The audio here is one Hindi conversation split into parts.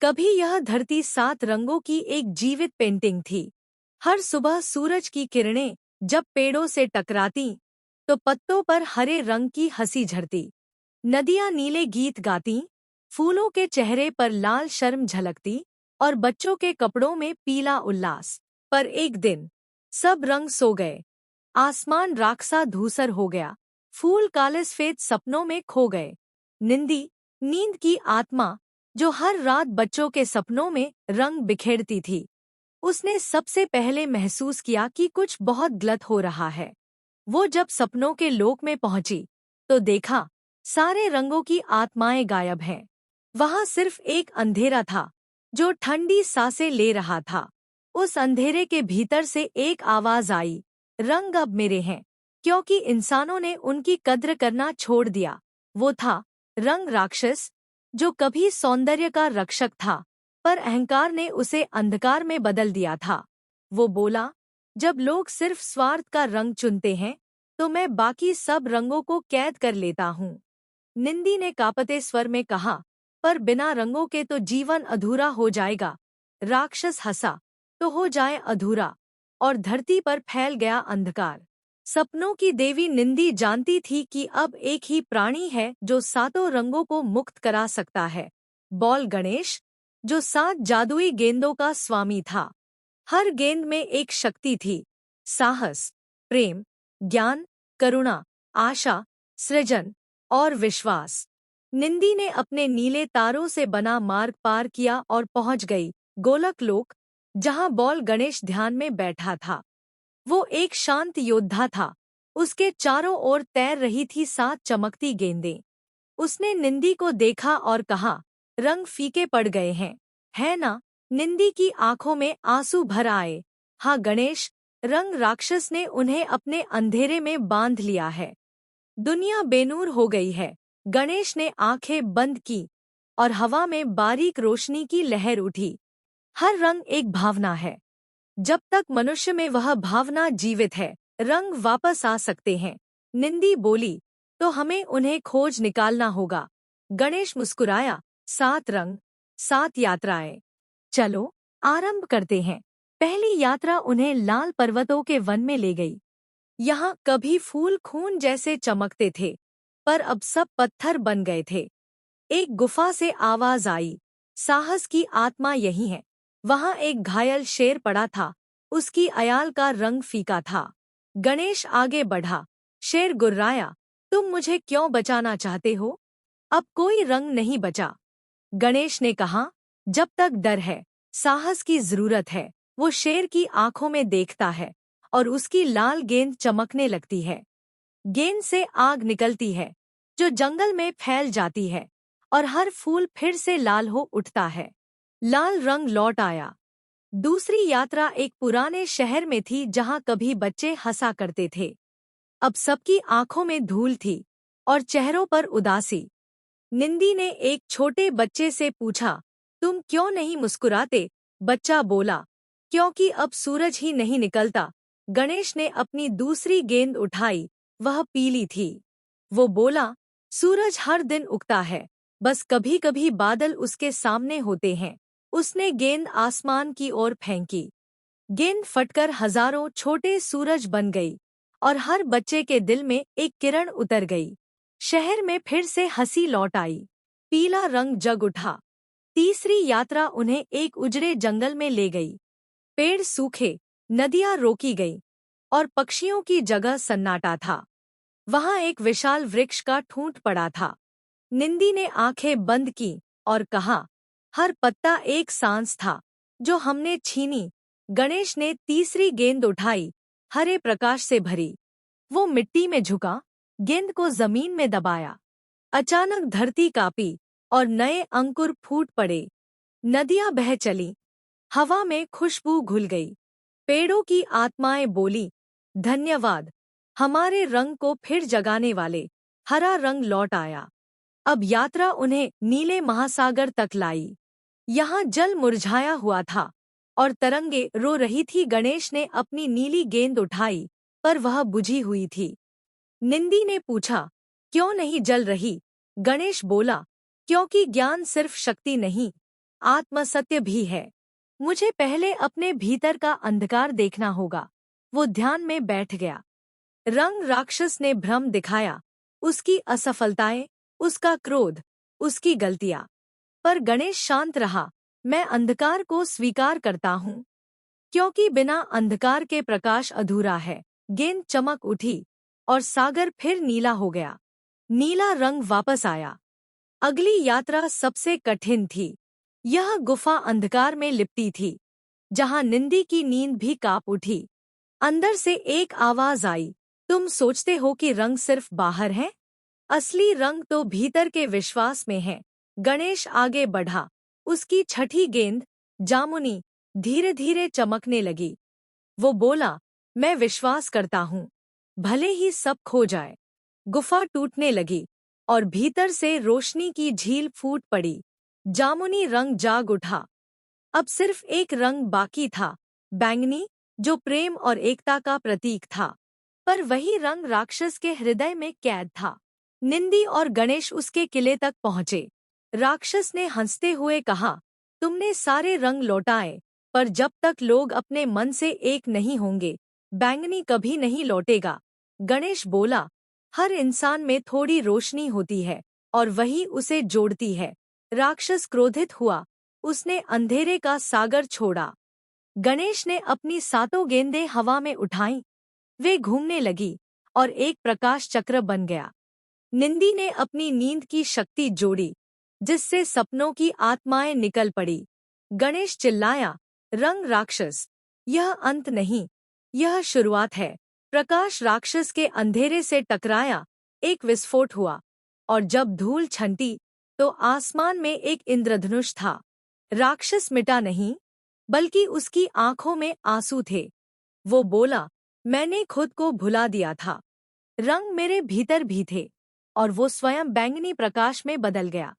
कभी यह धरती 7 रंगों की एक जीवित पेंटिंग थी। हर सुबह सूरज की किरणें जब पेड़ों से टकराती तो पत्तों पर हरे रंग की हंसी झरती। नदियां नीले गीत गाती, फूलों के चेहरे पर लाल शर्म झलकती और बच्चों के कपड़ों में पीला उल्लास। पर एक दिन सब रंग सो गए। आसमान राखसा धूसर हो गया, फूल काले सफेद सपनों में खो गए। निंदी, नींद की आत्मा, जो हर रात बच्चों के सपनों में रंग बिखेरती थी, उसने सबसे पहले महसूस किया कि कुछ बहुत गलत हो रहा है। वो जब सपनों के लोक में पहुंची तो देखा सारे रंगों की आत्माएं गायब हैं। वहां सिर्फ एक अंधेरा था जो ठंडी सांसें ले रहा था। उस अंधेरे के भीतर से एक आवाज आई, रंग अब मेरे हैं, क्योंकि इंसानों ने उनकी कद्र करना छोड़ दिया। वो था रंग राक्षस, जो कभी सौंदर्य का रक्षक था, पर अहंकार ने उसे अंधकार में बदल दिया था। वो बोला, जब लोग सिर्फ स्वार्थ का रंग चुनते हैं तो मैं बाकी सब रंगों को कैद कर लेता हूँ। निंदी ने कांपते स्वर में कहा, पर बिना रंगों के तो जीवन अधूरा हो जाएगा। राक्षस हंसा, तो हो जाए अधूरा, और धरती पर फैल गया अंधकार। सपनों की देवी निंदी जानती थी कि अब एक ही प्राणी है जो सातों रंगों को मुक्त करा सकता है, बॉल गणेश, जो 7 जादुई गेंदों का स्वामी था। हर गेंद में एक शक्ति थी, साहस, प्रेम, ज्ञान, करुणा, आशा, सृजन और विश्वास। निंदी ने अपने नीले तारों से बना मार्ग पार किया और पहुंच गई गोलक लोक, जहां बॉल गणेश ध्यान में बैठा था। वो एक शांत योद्धा था। उसके चारों ओर तैर रही थी 7 चमकती गेंदें। उसने निंदी को देखा और कहा, रंग फीके पड़ गए हैं, है ना? निंदी की आंखों में आंसू भर आए। हाँ गणेश, रंग राक्षस ने उन्हें अपने अंधेरे में बांध लिया है। दुनिया बेनूर हो गई है। गणेश ने आंखें बंद की और हवा में बारीक रोशनी की लहर उठी। हर रंग एक भावना है। जब तक मनुष्य में वह भावना जीवित है, रंग वापस आ सकते हैं। निंदी बोली, तो हमें उन्हें खोज निकालना होगा। गणेश मुस्कुराया, 7 रंग, 7 यात्राएं। चलो आरंभ करते हैं। पहली यात्रा उन्हें लाल पर्वतों के वन में ले गई। यहाँ कभी फूल खून जैसे चमकते थे, पर अब सब पत्थर बन गए थे। एक गुफा से आवाज आई, साहस की आत्मा यही है। वहां एक घायल शेर पड़ा था, उसकी अयाल का रंग फीका था। गणेश आगे बढ़ा। शेर गुर्राया, तुम मुझे क्यों बचाना चाहते हो? अब कोई रंग नहीं बचा। गणेश ने कहा, जब तक डर है, साहस की जरूरत है। वो शेर की आंखों में देखता है और उसकी लाल गेंद चमकने लगती है। गेंद से आग निकलती है जो जंगल में फैल जाती है और हर फूल फिर से लाल हो उठता है। लाल रंग लौट आया। दूसरी यात्रा एक पुराने शहर में थी जहां कभी बच्चे हंसा करते थे। अब सबकी आंखों में धूल थी और चेहरों पर उदासी। निंदी ने एक छोटे बच्चे से पूछा, तुम क्यों नहीं मुस्कुराते? बच्चा बोला, क्योंकि अब सूरज ही नहीं निकलता। गणेश ने अपनी दूसरी गेंद उठाई, वह पीली थी। वो बोला, सूरज हर दिन उगता है, बस कभी कभी बादल उसके सामने होते हैं। उसने गेंद आसमान की ओर फेंकी। गेंद फटकर हजारों छोटे सूरज बन गई और हर बच्चे के दिल में एक किरण उतर गई। शहर में फिर से हंसी लौट आई। पीला रंग जग उठा। तीसरी यात्रा उन्हें एक उजड़े जंगल में ले गई। पेड़ सूखे, नदियां रोकी गई और पक्षियों की जगह सन्नाटा था। वहां एक विशाल वृक्ष का ठूंठ पड़ा था। निंदी ने आंखें बंद की और कहा, हर पत्ता एक सांस था जो हमने छीनी। गणेश ने तीसरी गेंद उठाई, हरे प्रकाश से भरी। वो मिट्टी में झुका, गेंद को जमीन में दबाया। अचानक धरती कांपी और नए अंकुर फूट पड़े। नदियां बह चलीं, हवा में खुशबू घुल गई। पेड़ों की आत्माएं बोली, धन्यवाद, हमारे रंग को फिर जगाने वाले। हरा रंग लौट आया। अब यात्रा उन्हें नीले महासागर तक लाई। यहाँ जल मुरझाया हुआ था और तरंगे रो रही थी। गणेश ने अपनी नीली गेंद उठाई, पर वह बुझी हुई थी। निंदी ने पूछा, क्यों नहीं जल रही? गणेश बोला, क्योंकि ज्ञान सिर्फ शक्ति नहीं, आत्मसत्य भी है। मुझे पहले अपने भीतर का अंधकार देखना होगा। वो ध्यान में बैठ गया। रंग राक्षस ने भ्रम दिखाया, उसकी असफलताएं, उसका क्रोध, उसकी गलतियां। पर गणेश शांत रहा। मैं अंधकार को स्वीकार करता हूँ, क्योंकि बिना अंधकार के प्रकाश अधूरा है। गेंद चमक उठी और सागर फिर नीला हो गया। नीला रंग वापस आया। अगली यात्रा सबसे कठिन थी। यह गुफा अंधकार में लिपटी थी, जहां निंदी की नींद भी कांप उठी। अंदर से एक आवाज आई, तुम सोचते हो कि रंग सिर्फ बाहर है? असली रंग तो भीतर के विश्वास में है। गणेश आगे बढ़ा। उसकी छठी गेंद, जामुनी, धीरे धीरे चमकने लगी। वो बोला, मैं विश्वास करता हूँ, भले ही सब खो जाए। गुफा टूटने लगी और भीतर से रोशनी की झील फूट पड़ी। जामुनी रंग जाग उठा। अब सिर्फ एक रंग बाकी था, बैंगनी, जो प्रेम और एकता का प्रतीक था। पर वही रंग राक्षस के हृदय में कैद था। निंदी और गणेश उसके किले तक पहुंचे। राक्षस ने हंसते हुए कहा, तुमने सारे रंग लौटाए, पर जब तक लोग अपने मन से एक नहीं होंगे, बैंगनी कभी नहीं लौटेगा। गणेश बोला, हर इंसान में थोड़ी रोशनी होती है और वही उसे जोड़ती है। राक्षस क्रोधित हुआ। उसने अंधेरे का सागर छोड़ा। गणेश ने अपनी सातों गेंदें हवा में उठाईं। वे घूमने लगी और एक प्रकाश चक्र बन गया। निंदी ने अपनी नींद की शक्ति जोड़ी, जिससे सपनों की आत्माएं निकल पड़ी। गणेश चिल्लाया, रंग राक्षस, यह अंत नहीं, यह शुरुआत है। प्रकाश राक्षस के अंधेरे से टकराया, एक विस्फोट हुआ, और जब धूल छंटी तो आसमान में एक इंद्रधनुष था। राक्षस मिटा नहीं, बल्कि उसकी आंखों में आंसू थे। वो बोला, मैंने खुद को भुला दिया था। रंग मेरे भीतर भी थे, और वो स्वयं बैंगनी प्रकाश में बदल गया।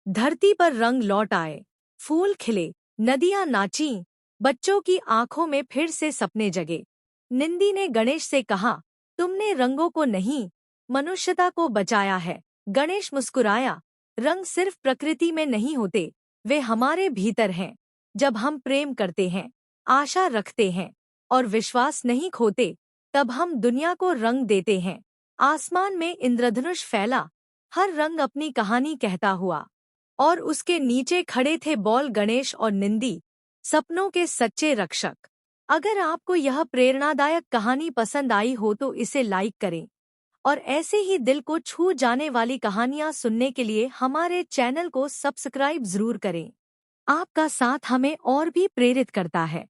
धरती पर रंग लौट आए, फूल खिले, नदियां नाचीं, बच्चों की आंखों में फिर से सपने जगे। निंदी ने गणेश से कहा, तुमने रंगों को नहीं, मनुष्यता को बचाया है। गणेश मुस्कुराया, रंग सिर्फ प्रकृति में नहीं होते, वे हमारे भीतर हैं। जब हम प्रेम करते हैं, आशा रखते हैं और विश्वास नहीं खोते, तब हम दुनिया को रंग देते हैं। आसमान में इंद्रधनुष फैला, हर रंग अपनी कहानी कहता हुआ, और उसके नीचे खड़े थे बॉल, गणेश और निंदी, सपनों के सच्चे रक्षक। अगर आपको यह प्रेरणादायक कहानी पसंद आई हो तो इसे लाइक करें, और ऐसे ही दिल को छू जाने वाली कहानियां सुनने के लिए हमारे चैनल को सब्सक्राइब जरूर करें। आपका साथ हमें और भी प्रेरित करता है।